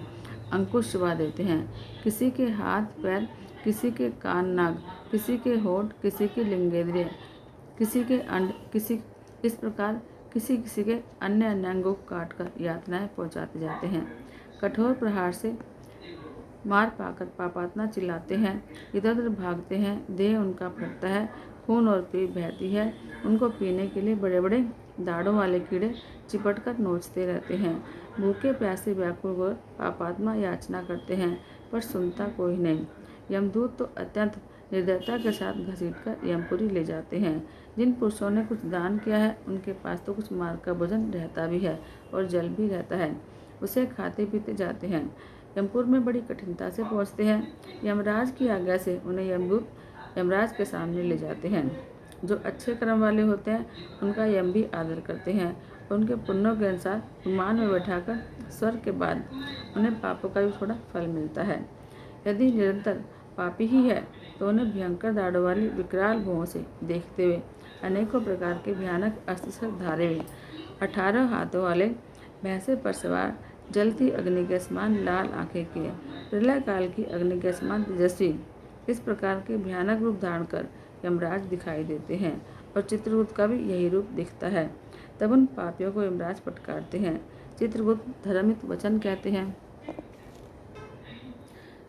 अंकुश चुबा देते हैं, किसी के हाथ पैर, किसी के कान नाक, किसी के होठ, किसी की लिंगेंद्रिय, किसी के अंड, किसी इस प्रकार किसी किसी के अन्य अंगों को काट कर यातनाएं पहुँचाते जाते हैं। कठोर प्रहार से मार पाकर पापात्मा चिल्लाते हैं, इधर उधर भागते हैं, देह उनका फटता है, खून और पीप बहती है। उनको पीने के लिए बड़े बड़े दाढ़ों वाले कीड़े चिपट कर नोचते रहते हैं। भूखे प्यासे व्याकुल होकर पापात्मा याचना करते हैं, पर सुनता कोई नहीं। यमदूत तो अत्यंत निर्दयता के साथ घसीटकर यमपुरी ले जाते हैं। जिन पुरुषों ने कुछ दान किया है उनके पास तो कुछ मार्ग का भोजन रहता भी है और जल भी रहता है, उसे खाते पीते जाते हैं। यमपुर में बड़ी कठिनता से पहुँचते हैं। यमराज की आज्ञा से उन्हें यमदूत यमराज के सामने ले जाते हैं। जो अच्छे कर्म वाले होते हैं उनका यम भी आदर करते हैं और उनके पुण्यों के अनुसार विमान में बैठाकर स्वर्ग के बाद उन्हें पापों का भी थोड़ा फल मिलता है। यदि निरंतर पापी ही है तो उन्हें भयंकर दाढ़ों वाली विकराल भुओं से देखते हुए अनेकों प्रकार के भयानक अस्त्र से धारे हुए 18 हाथों वाले भैंसे पर सवार जलती अग्नि के समान लाल आंखें किए प्रलय काल की अग्नि के समान तेजस्वी इस प्रकार के भयानक रूप धारण कर यमराज दिखाई देते हैं और चित्रगुप्त का भी यही रूप दिखता है। तब उन पापियों को यमराज फटकारते हैं। चित्रगुप्त धर्मित वचन कहते हैं।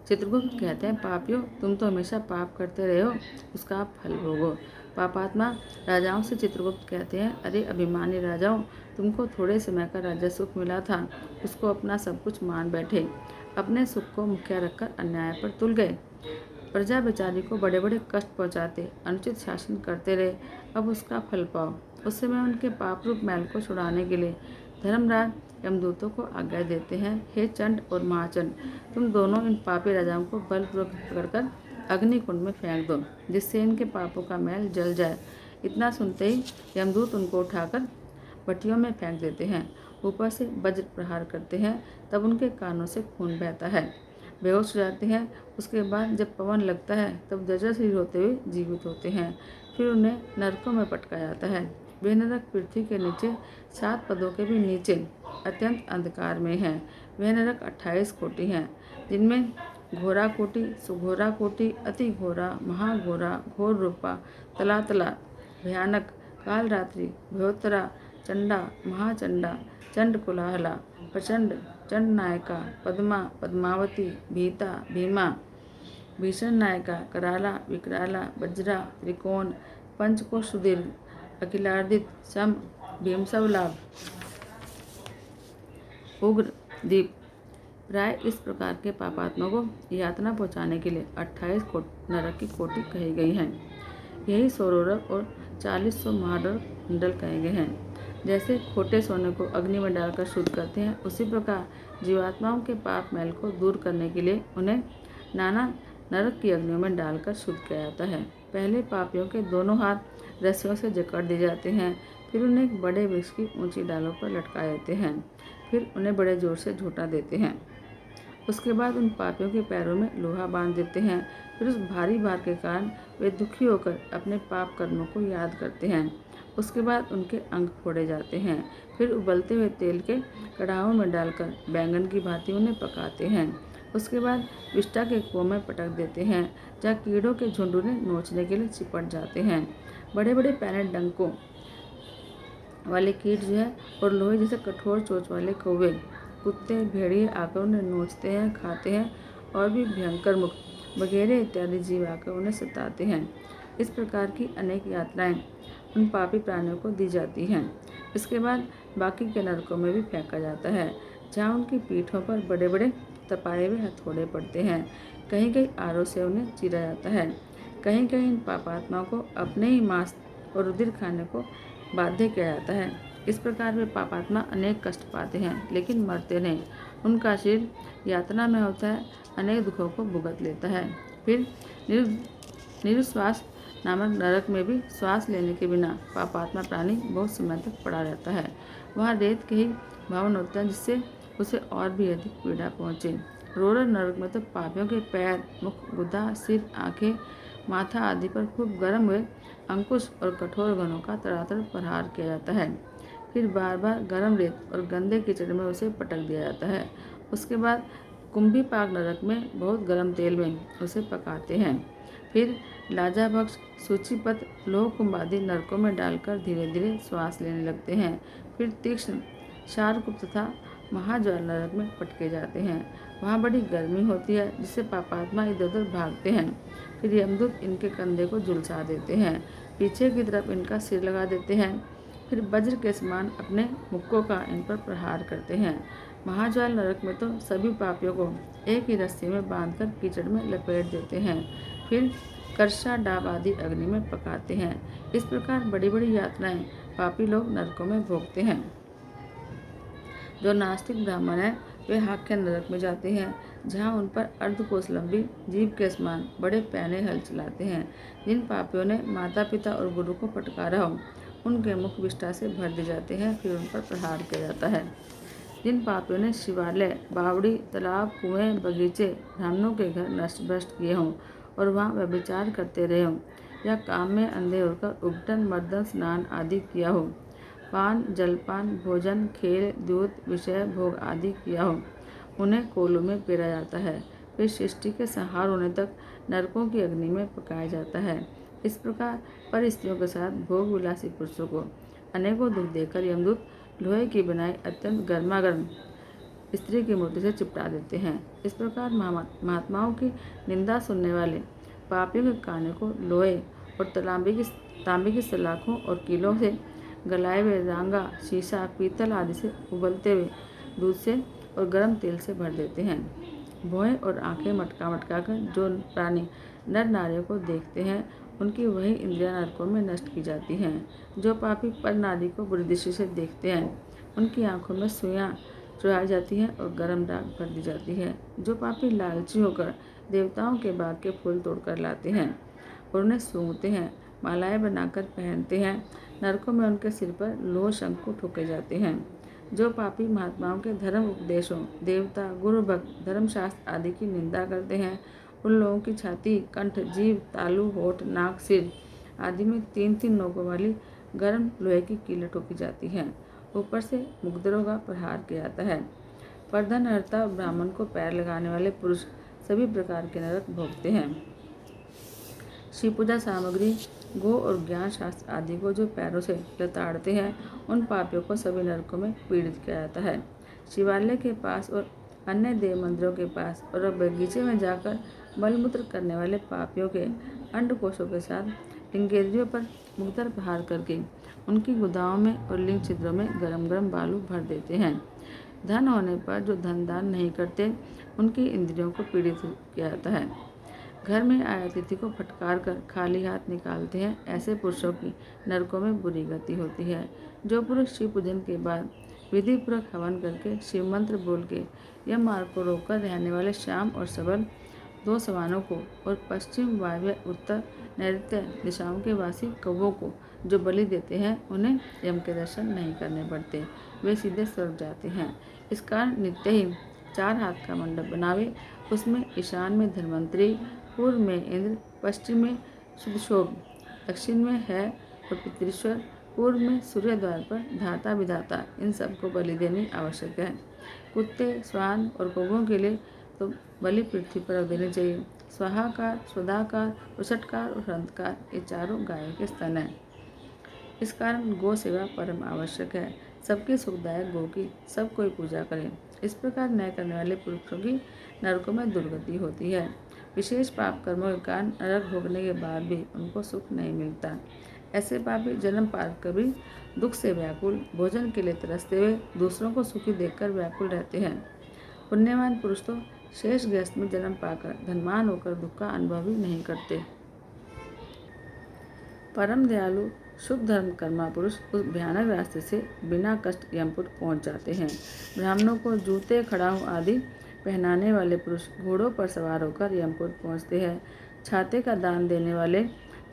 चित्रगुप्त कहते हैं, पापियों, तुम तो हमेशा पाप करते रहे हो, उसका आप फल भोगो। पापात्मा राजाओं से चित्रगुप्त कहते हैं, अरे अभिमानी राजाओं, तुमको थोड़े समय का राज्य सुख मिला था, उसको अपना सब कुछ मान बैठे, अपने सुख को मुखिया रखकर अन्याय पर तुल गए। प्रजा बेचारी को बड़े बड़े कष्ट पहुँचाते, अनुचित शासन करते रहे, अब उसका फल पाओ। उस समय उनके पाप रूप मैल को छुड़ाने के लिए धर्मराज यमदूतों को आज्ञा देते हैं, हे चंड और महाचंड, तुम दोनों इन पापी राजाओं को बलपूर्वक पकड़कर अग्निकुंड में फेंक दो, जिससे इनके पापों का मैल जल जाए। इतना सुनते ही यमदूत उनको उठाकर भट्टियों में फेंक देते हैं। ऊपर से वज्र प्रहार करते हैं, तब उनके कानों से खून बहता है, बेहोश हो जाते हैं। उसके बाद जब पवन लगता है तब जर्जर होते हुए जीवित होते हैं। फिर उन्हें नरकों में पटका जाता है। वे नरक पृथ्वी के नीचे 7 पदों के भी नीचे अत्यंत अंधकार में हैं। वे नरक 28 कोटि हैं, जिनमें घोरा कोटि, सुघोरा कोटि, अति घोरा, महाघोरा, घोर रूपा, तलातला, भयानक, कालरात्रि, भयोत्तरा, चंडा, महाचंडा, चंड कुलाहला, प्रचंड, चंड नायका, पद्मा, पद्मावती, भीता, भीमा, भीषण नायका, कराला, विकराला, वज्रा, त्रिकोण, पंचकोश सुदीर्घ, अखिलार्दित, सम, भीमसवलाभ, उग्र, दीप। प्राय इस प्रकार के पापात्मा को यातना पहुँचाने के लिए 28 नरक की कोटि कही गई है। यही सौररक और 40 महानरक मंडल कहे गए हैं। जैसे खोटे सोने को अग्नि में डालकर शुद्ध करते हैं, उसी प्रकार जीवात्माओं के पाप मैल को दूर करने के लिए उन्हें नाना नरक की अग्नियों में डालकर शुद्ध किया जाता है। पहले पापियों के दोनों हाथ रस्सियों से जकड़ दिए जाते हैं, फिर उन्हें एक बड़े वृक्ष की ऊंची डालों पर लटका देते हैं, फिर उन्हें बड़े जोर से झूटा देते हैं। उसके बाद उन पापियों के पैरों में लोहा बांध देते हैं। फिर उस भारी भार के कारण वे दुखी होकर अपने पाप कर्मों को याद करते हैं। उसके बाद उनके अंग फोड़े जाते हैं। फिर उबलते हुए तेल के कड़ाहों में डालकर बैंगन की भांति उन्हें पकाते हैं। उसके बाद विष्ठा के कुओं में पटक देते हैं, जहाँ कीड़ों के झुंड उन्हें नोचने के लिए चिपट जाते हैं। बड़े बड़े पैने डंकों वाले कीट जो है और लोहे जैसे कठोर चोंच वाले कौवे, कुत्ते, भेड़िए आकर उन्हें नोचते हैं, खाते हैं और भी भयंकर मुख वगैरह इत्यादि जीव आकर उन्हें सताते हैं। इस प्रकार की अनेक यात्राएं उन पापी प्राणियों को दी जाती हैं। इसके बाद बाकी के नरकों में भी फेंका जाता है, जहाँ उनकी पीठों पर बड़े बड़े तपाए हुए हथौड़े पड़ते हैं। कहीं कहीं आरों से उन्हें चीरा जाता है। कहीं कहीं इन पापात्माओं को अपने ही मांस और रुधिर खाने को बाध्य किया जाता है। इस प्रकार वे पापात्मा अनेक कष्ट पाते हैं, लेकिन मरते नहीं। उनका शरीर यातना में होता है, अनेक दुखों को भुगत लेता है। फिर निरुश्वास नामक नरक में भी श्वास लेने के बिना पापात्मा प्राणी बहुत समय तक पड़ा रहता है। वहाँ रेत के ही भवन होते हैं, जिससे उसे और भी अधिक पीड़ा पहुँचे। रोरर नरक में तो पापियों के पैर, मुख, गुदा, सिर, आँखें, माथा आदि पर खूब गर्म हुए अंकुश और कठोर घनों का तड़ातड़ प्रहार किया जाता है। फिर बार बार गर्म रेत और गंदे कीचड़ में उसे पटक दिया जाता है। उसके बाद कुंभी पाक नरक में बहुत गर्म तेल में उसे पकाते हैं। फिर लाजाभक्ष, सूचीपत, लोह कुंभादि नरकों में डालकर धीरे धीरे श्वास लेने लगते हैं। फिर तीक्ष्ण, शारकुप तथा महाज्वाल नरक में पटके जाते हैं। वहाँ बड़ी गर्मी होती है, जिससे पापात्मा इधर उधर भागते हैं। फिर यमदूत इनके कंधे को झुलसा देते हैं, पीछे की तरफ इनका सिर लगा देते हैं, फिर वज्र के समान अपने मुक्कों का इन पर प्रहार करते हैं। महाज्वाल नरक में तो सभी पापियों को एक ही रस्सी में बांधकर कीचड़ में लपेट देते हैं, फिर कर्षा डाब आदि अग्नि में पकाते हैं। इस प्रकार बड़ी बड़ी यातनाएं पापी लोग नरकों में भोगते हैं। जो नास्तिक ब्राह्मण हैं वे हाक्य नरक में जाते हैं, जहाँ उन पर अर्धकोश लंबी जीभ के समान बड़े पैने हल चलाते हैं। जिन पापियों ने माता पिता और गुरु को फटकारा हो उनके मुख विष्ठा से भर दिए जाते हैं, फिर उन पर प्रहार किया जाता है। जिन पापियों ने शिवालय, बावड़ी, तालाब, कुएं, बगीचे, ब्राह्मणों के घर नष्ट भ्रष्ट किए हों और वहाँ व्यभिचार करते रहे हों, या काम में अंधे होकर उबटन, मर्दन, स्नान आदि किया हो, पान, जलपान, भोजन, खेल, द्यूत, विषय भोग आदि किया हो, उन्हें कोलों में पेरा जाता है, फिर सृष्टि के संहार होने तक नरकों की अग्नि में पकाया जाता है। इस प्रकार पर स्त्रियों के साथ भोग विलासी पुरुषों को अनेकों दुख देकर यमदूत लोहे की बनाई अत्यंत गर्मागर्म स्त्री की मूर्ति से चिपटा देते हैं। इस प्रकार महात्माओं की निंदा सुनने वाले पापियों के कानों को लोहे और तांबे की सलाखों और कीलों से गलाए हुए रांगा, शीशा, पीतल आदि से उबलते हुए दूध से और गर्म तेल से भर देते हैं। भौहें और आंखें मटका मटका कर जो प्राणी नर नारियों को देखते हैं उनकी वही इंद्रियां नरकों में नष्ट की जाती हैं। जो पापी पर नारी को बुरी दृष्टि से देखते हैं उनकी आंखों में सुइयां चुराई जाती हैं और गर्म राख भर दी जाती है। जो पापी लालची होकर देवताओं के बाग के फूल तोड़कर लाते हैं और उन्हें सूंघते हैं, मालाएं बनाकर पहनते हैं, नरकों में उनके सिर पर लोह शंकु ठोके जाते हैं। जो पापी महात्माओं के धर्म उपदेशों, देवता, गुरु भक्त, धर्मशास्त्र आदि की निंदा करते हैं उन लोगों की छाती, कंठ, जीभ, तालू, होठ, नाक, सिर आदि में 3-3 नोकों वाली गर्म लोहे की कीलें ठोकी जाती हैं। ऊपर से मुकद्दरों का प्रहार किया जाता है। परधनहर्ता और ब्राह्मण को पैर लगाने वाले पुरुष सभी प्रकार के नरक भोगते हैं। शिव पूजा सामग्री, गो और ज्ञान शास्त्र आदि को जो पैरों से लताड़ते हैं उन पापियों को सभी नरकों में पीड़ित किया जाता है। शिवालय के पास और अन्य देव मंदिरों के पास और बगीचे में जाकर मलमूत्र करने वाले पापियों के अंडकोशों के साथ लिंगेंद्रियों पर मुक्तर प्रहार करके उनकी गुदाओं में और लिंग छिद्रों में गरम गरम बालू भर देते हैं। धन होने पर जो धन दान नहीं करते उनकी इंद्रियों को पीड़ित किया जाता है। घर में आए अतिथि को फटकार कर खाली हाथ निकालते हैं, ऐसे पुरुषों की नरकों में बुरी गति होती है। जो पुरुष शिव पूजन के बाद विधि पूर्वक हवन करके शिव मंत्र बोल के यम मार्ग को रोककर रहने वाले श्याम और सबल 2 सवानों को और पश्चिम, वायव्य, उत्तर, नैऋत्य दिशाओं के वासी कौवों को जो बलि देते हैं उन्हें यम के दर्शन नहीं करने पड़ते, वे सीधे स्वर्ग जाते हैं। इस कारण नित्य ही 4 हाथ का मंडप बनावे, उसमें ईशान में धन्वंतरी, पूर्व में इंद्र, पश्चिम में सुदशोभ, दक्षिण में है और पितृश्वर, पूर्व में सूर्य द्वार पर धाता विधाता, इन सबको बलि देनी आवश्यक है। कुत्ते, श्वान और कौवों के लिए तो बलि पृथ्वी पर रख देनी चाहिए। स्वाहाकार, स्वदाकार, उषटकार और हंतकार ये चारों गायों के स्तन हैं। इस कारण गौ सेवा परम आवश्यक है। सबके सुखदायक गौ की सब कोई पूजा करें। इस प्रकार न्याय करने वाले पुरुषों की नरकों में दुर्गति होती है। विशेष पाप कर्मों के कारण नरक भोगने के बाद भी उनको सुख नहीं मिलता। ऐसे पापी जन्म पार कर भी दुख से व्याकुल, भोजन के लिए तरसते हुए दूसरों को सुखी देखकर व्याकुल रहते हैं। पुण्यवान पुरुष तो शेष गृहस्थ में जन्म पाकर धनवान होकर दुख का अनुभव भी नहीं करते। परम दयालु शुभ धर्म कर्मा पुरुष उस भयानक रास्ते से बिना कष्ट यमपुर पहुंच जाते हैं। ब्राह्मणों को जूते, खड़ाऊ आदि पहनाने वाले पुरुष घोड़ों पर सवार होकर यमपुर पहुंचते हैं। छाते का दान देने वाले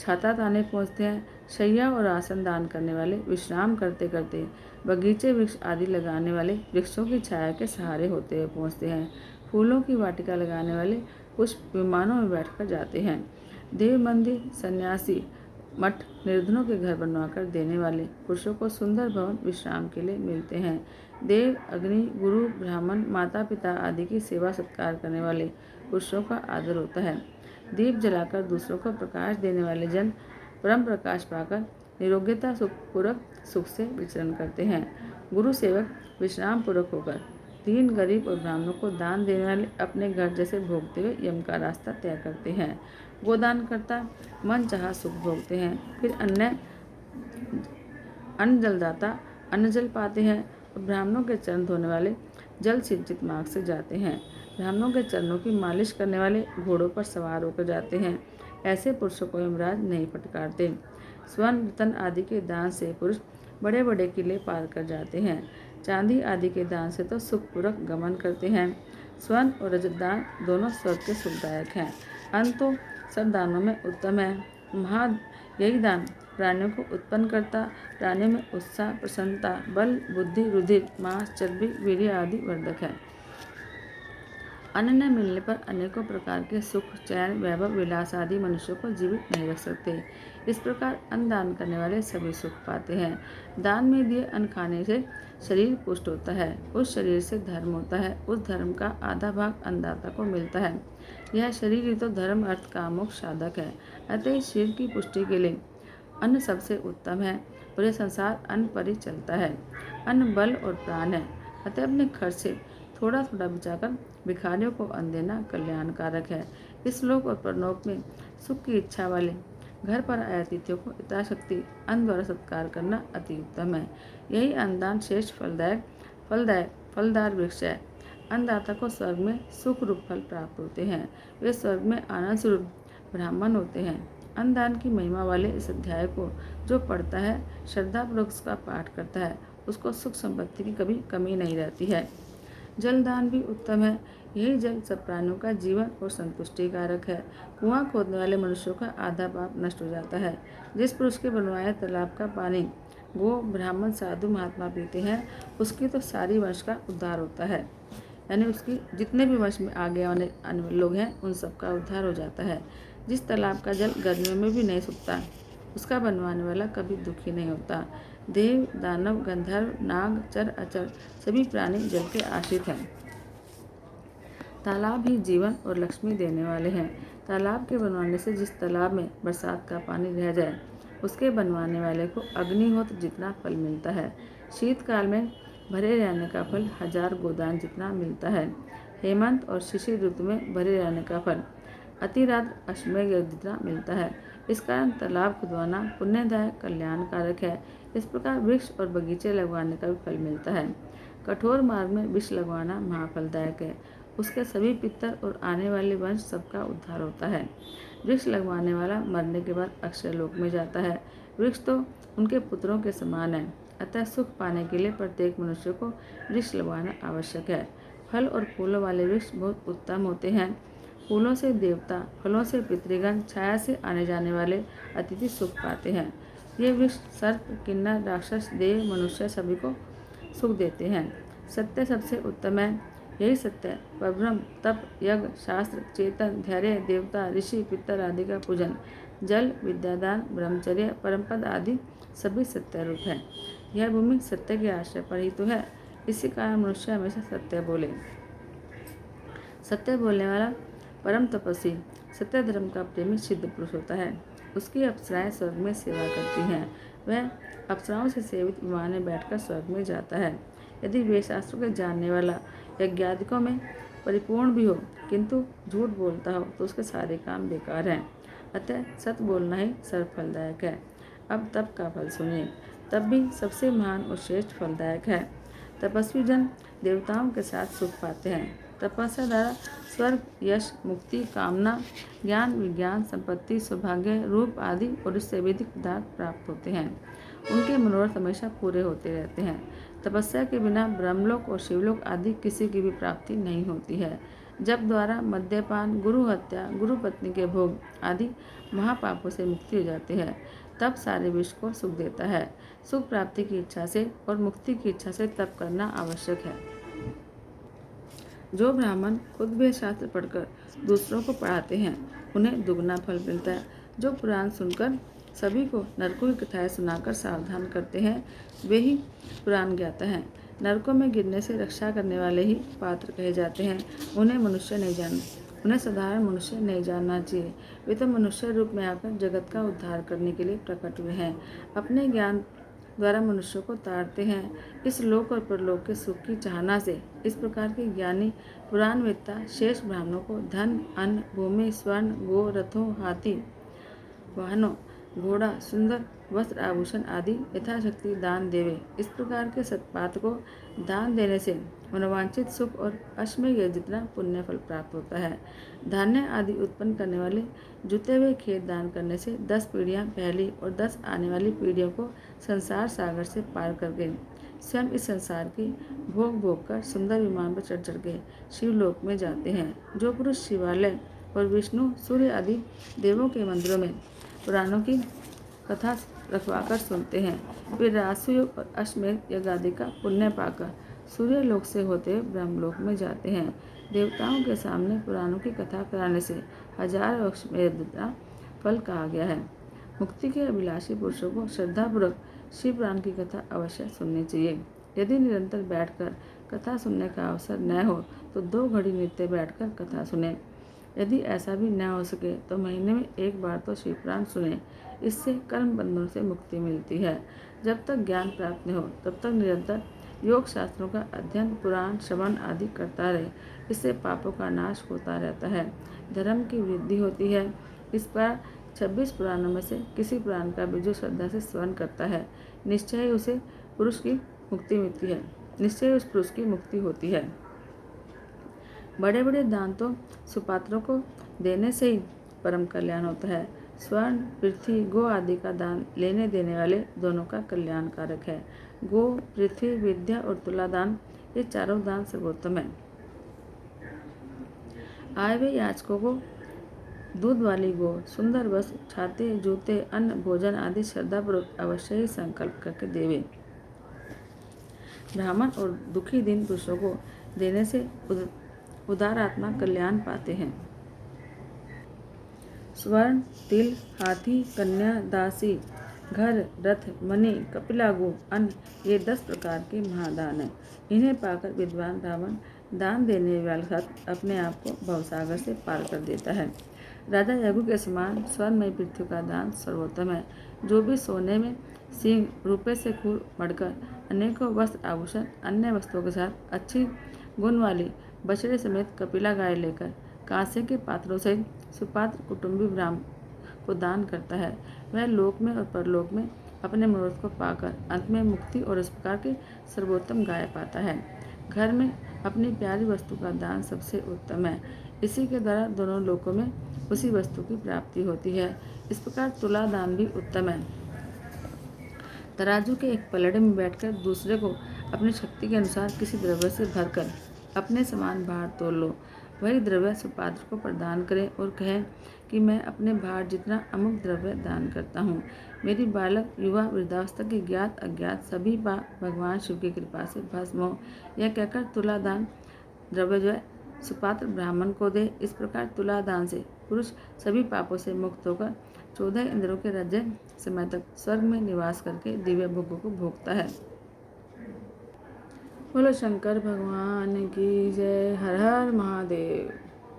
छाता ताने पहुंचते हैं। शैया और आसन दान करने वाले विश्राम करते करते बगीचे वृक्ष आदि लगाने वाले वृक्षों की छाया के सहारे होते हुए पहुँचते हैं। फूलों की वाटिका लगाने वाले पुष्प विमानों में बैठकर जाते हैं। देव मंदिर, सन्यासी, मठ, निर्धनों के घर बनवाकर देने वाले पुरुषों को सुंदर भवन विश्राम के लिए मिलते हैं। देव, अग्नि, गुरु, ब्राह्मण, माता पिता आदि की सेवा सत्कार करने वाले पुरुषों का आदर होता है। दीप जलाकर दूसरों को प्रकाश देने वाले जन परम प्रकाश पाकर निरोग्यता पूर्वक सुख से विचरण करते हैं। गुरु सेवक विश्राम पूर्वक होकर दीन, गरीब और ब्राह्मणों को दान देने वाले अपने घर जैसे भोगते हुए यम का रास्ता तय करते हैं। गोदान करता मन चाहा सुख भोगते हैं। फिर अन्य अन्न जलदाता अन्न जल पाते हैं और ब्राह्मणों के चरण धोने वाले जल सिंचित मार्ग से जाते हैं। ब्राह्मणों के चरणों की मालिश करने वाले घोड़ों पर सवार होकर जाते हैं। ऐसे पुरुषों को यमराज नहीं फटकारते। स्वर्ण रतन आदि के दान से पुरुष बड़े बड़े किले पार कर जाते हैं। चांदी आदि के दान से तो सुखपूर्वक गमन करते हैं। स्वर्ण और रजत दान दोनों स्वर्ग के सुखदायक हैं। अन्न तो सब दानों में उत्तम है। यही दान प्राणियों को उत्पन्न करता, प्राणियों में उत्साह, प्रसन्नता, बल, बुद्धि, रुधिर, मांस, चर्बी, वीर्य आदि वर्धक है। अन्न न मिलने पर अनेकों प्रकार के सुख, चैन, वैभव, विलास आदि मनुष्यों को जीवित नहीं रख सकते। इस प्रकार अन्न दान करने वाले सभी सुख पाते हैं। दान में दिए अन्न खाने से शरीर पुष्ट होता है। उस शरीर से धर्म होता है। उस धर्म का आधा भाग अन्नदाता को मिलता है। यह शरीर ही तो धर्म, अर्थ, काम, मोक्ष साधक है। अतः इस शरीर की पुष्टि के लिए अन्न सबसे उत्तम है और यह संसार अन्न पर ही चलता है। अन्न बल और प्राण है। अतः अपने खर्च से थोड़ा थोड़ा बचाकर भिखारियों को अन्न देना कल्याणकारक है। इस लोक और परलोक में सुख की इच्छा वाले घर पर आए अतिथियों को यथाशक्ति अन्न द्वारा सत्कार करना अति उत्तम है। यही अन्नदान श्रेष्ठ फलदार वृक्ष है। अन्नदाता को स्वर्ग में सुख रूप फल प्राप्त होते हैं। वे स्वर्ग में आनंद स्वरूप ब्राह्मण होते हैं। अन्नदान की महिमा वाले इस अध्याय को जो पढ़ता है, श्रद्धापूर्वक उसका पाठ करता है, उसको सुख संपत्ति की कभी कमी नहीं रहती है। जलदान भी उत्तम है। यही जल सब प्राणियों का जीवन और संतुष्टि कारक है। कुआं खोदने वाले मनुष्यों का आधा पाप नष्ट हो जाता है। जिस पुरुष के बनवाए तालाब का पानी गो, ब्राह्मण, साधु, महात्मा पीते हैं, उसकी तो सारी वंश का उद्धार होता है। यानी उसकी जितने भी वंश में आगे आने लोग हैं, उन सब का उद्धार हो जाता है। जिस तालाब का जल गर्मियों में भी नहीं सूखता, उसका बनवाने वाला कभी दुखी नहीं होता। देव, दानव, गंधर्व, नाग, चर अचर सभी प्राणी जल के आश्रित हैं। तालाब ही जीवन और लक्ष्मी देने वाले हैं। तालाब के बनवाने से जिस तालाब में बरसात का पानी रह जाए, उसके बनवाने वाले को अग्निहोत्र जितना फल मिलता है। शीतकाल में भरे रहने का फल 1000 गोदान जितना मिलता है। हेमंत और शिशिर ऋतु में भरे रहने का फल अतिरात्र अश्वमेघ जितना मिलता है। इस कारण तालाब खुदवाना पुण्यदायक कल्याणकारक है। इस प्रकार वृक्ष और बगीचे लगवाने का भी फल मिलता है। कठोर मार्ग में विष लगवाना महाफलदायक है। उसके सभी पितर और आने वाले वंश सबका उद्धार होता है। वृक्ष लगवाने वाला मरने के बाद अक्षय लोक में जाता है। वृक्ष तो उनके पुत्रों के समान है। अतः सुख पाने के लिए प्रत्येक मनुष्य को वृक्ष लगवाना आवश्यक है। फल और फूलों वाले वृक्ष बहुत उत्तम होते हैं। फूलों से देवता, फलों से पितृगण, छाया से आने जाने वाले अतिथि सुख पाते हैं। ये वृक्ष सर्प, किन्नर, राक्षस, देव, मनुष्य सभी को सुख देते हैं। सत्य सबसे उत्तम है। यही सत्य है। परब्रह्म, तप, यज्ञ, शास्त्र, चेतन, धैर्य, देवता, ऋषि, पितर आदि का पूजन, जल, विद्यादान, ब्रह्मचर्य, परमपद आदि सभी सत्य रूप है। यह भूमि सत्य के आश्रय पर ही तो है। इसी कारण मनुष्य हमेशा सत्य बोले। सत्य बोलने वाला परम तपस्वी, सत्य धर्म का प्रेमी सिद्ध पुरुष होता है। उसकी अप्सराएं स्वर्ग में सेवा करती हैं। वह अप्सराओं से सेवित विमान में बैठकर स्वर्ग में जाता है। यदि वेदशास्त्रों के जानने वाला यज्ञादिकों में परिपूर्ण भी हो, किंतु झूठ बोलता हो, तो उसके सारे काम बेकार हैं। अतः सत्य बोलना ही सर्वफलदायक है। अब तप का फल सुनिए। तप भी सबसे महान और श्रेष्ठ फलदायक है। तपस्वी जन देवताओं के साथ सुख पाते हैं। तपस्या द्वारा स्वर्ग, यश, मुक्ति, कामना, ज्ञान, विज्ञान, संपत्ति, सौभाग्य, रूप आदि और इससे वैदिक पदार्थ प्राप्त होते हैं। उनके मनोरथ हमेशा पूरे होते रहते हैं। तपस्या के बिना ब्रह्मलोक और शिवलोक आदि किसी की भी प्राप्ति नहीं होती है। जप द्वारा मद्यपान, गुरु हत्या, गुरु पत्नी के भोग आदि महापापों से मुक्ति हो जाती है। तप सारे विश्व को सुख देता है। सुख प्राप्ति की इच्छा से और मुक्ति की इच्छा से तप करना आवश्यक है। जो ब्राह्मण खुद भी शास्त्र पढ़कर दूसरों को पढ़ाते हैं, उन्हें दुगना फल मिलता है। जो पुराण सुनकर सभी को नरकों की कथाएं सुनाकर सावधान करते हैं, वे ही पुराण ज्ञाता हैं। नरकों में गिरने से रक्षा करने वाले ही पात्र कहे जाते हैं। उन्हें साधारण मनुष्य नहीं जानना चाहिए। वे तो मनुष्य रूप में आकर जगत का उद्धार करने के लिए प्रकट हुए हैं। अपने ज्ञान द्वारा मनुष्यों को तारते हैं। इस लोक और परलोक के सुख की चाहना से इस प्रकार के ज्ञानी पुराणवेत्ता शेष ब्राह्मणों को धन, अन्न, भूमि, स्वर्ण, गो, रथों, हाथी, वाहनों, घोड़ा, सुंदर वस्त्र आभूषण आदि यथाशक्ति दान देवे। इस प्रकार के सत्पात्र को दान देने से मनोवांछित सुख और अश्वमेध जितना पुण्य फल प्राप्त होता है। धान्य आदि उत्पन्न करने वाले जुते हुए खेत दान करने से 10 पीढ़ियां पहली और 10 आने वाली पीढ़ियों को संसार सागर से पार कर गए। स्वयं इस संसार की भोग भोग कर सुंदर विमान पर चढ़ चढ़ के शिवलोक में जाते हैं। जो पुरुष शिवालय और विष्णु सूर्य आदि देवों के मंदिरों में पुराणों की कथा रखवाकर सुनते हैं, वे राजसुयोग और अश्वमेध यज्ञ आदि का पुण्य पाकर सूर्य लोक से होते हुए ब्रह्मलोक में जाते हैं। देवताओं के सामने पुराणों की कथा कराने से 1000 अश्वमेध का फल कहा गया है। मुक्ति के अभिलाषी पुरुषों को श्रद्धापूर्वक शिव पुराण की कथा अवश्य सुननी चाहिए। यदि निरंतर बैठकर कथा सुनने का अवसर न हो तो 2 घड़ी नित्य बैठकर कथा सुने। यदि ऐसा भी न हो सके तो महीने में 1 बार तो शिव पुराण सुने। इससे कर्म बंधनों से मुक्ति मिलती है। जब तक ज्ञान प्राप्त न हो तब तक निरंतर योग शास्त्रों का अध्ययन, पुराण श्रवण आदि करता रहे। इससे पापों का नाश होता रहता है, धर्म की वृद्धि होती है। इस पर 26 पुराणों में से किसी पुराण का भी जो श्रद्धा से स्मरण करता है, निश्चय ही उस पुरुष की मुक्ति होती है। बड़े बड़े दान तो सुपात्रों को देने से ही परम कल्याण होता है। स्वर्ण, पृथ्वी, गो आदि का दान लेने देने वाले दोनों का कल्याण कारक है। गो, पृथ्वी, विद्या और तुला दान, ये चारों दान सर्वोत्तम है। आए हुए याचकों को दूध वाली गो, सुंदर वस्त्र, छाते, जूते, अन्न, भोजन आदि श्रद्धापूर्वक अवश्य ही संकल्प करके देवे। ब्राह्मण और दुखी दीन पुरुषों को देने से उदार आत्मा कल्याण पाते हैं। स्वर्ण, तिल, हाथी, कन्या, दासी, घर, रथ, मणि, कपिलागु, अन्न, ये 10 प्रकार के महादान हैं। इन्हें पाकर विद्वान ब्राह्मण दान देने वाले साथ अपने आप को भवसागर से पार कर देता है। राजा यज्ञ के समान स्वर्णमय पृथ्वी का दान सर्वोत्तम है। जो भी सोने में सींग, रुपये से खूर मढ़कर अनेकों वस्त्र, आभूषण, अन्य वस्तुओं के साथ अच्छी गुण वाली बछड़े समेत कपिला गाय लेकर कांसे के पात्रों से सुपात्र कुटुंबी ब्राह्मण को दान करता है, वह लोक में और परलोक में अपने मनोरथ को पाकर अंत में मुक्ति और इस प्रकार की सर्वोत्तम गाय पाता है। घर में अपनी प्यारी वस्तु का दान सबसे उत्तम है। इसी के द्वारा दोनों लोकों में उसी वस्तु की प्राप्ति होती है। इस प्रकार तुला दान भी उत्तम है। तराजू के एक पलड़े में बैठकर दूसरे को अपनी शक्ति के अनुसार किसी द्रव्य से भरकर अपने समान भार तोल लो। वही द्रव्य सुपात्र को प्रदान करें और कहें कि मैं अपने भार जितना अमुक द्रव्य दान करता हूँ। मेरी बालक, युवा, वृद्धावस्था के ज्ञात अज्ञात सभी पाप भगवान शिव की कृपा से भस्म हो। यह कहकर तुला दान द्रव्य जो है सुपात्र ब्राह्मण को दे। इस प्रकार तुला दान से पुरुष सभी पापों से मुक्त होकर 14 इंद्रों के राज्य समय तक स्वर्ग में निवास करके दिव्य भोगों को भोगता है। बोलो शंकर भगवान की जय। हर हर महादेव।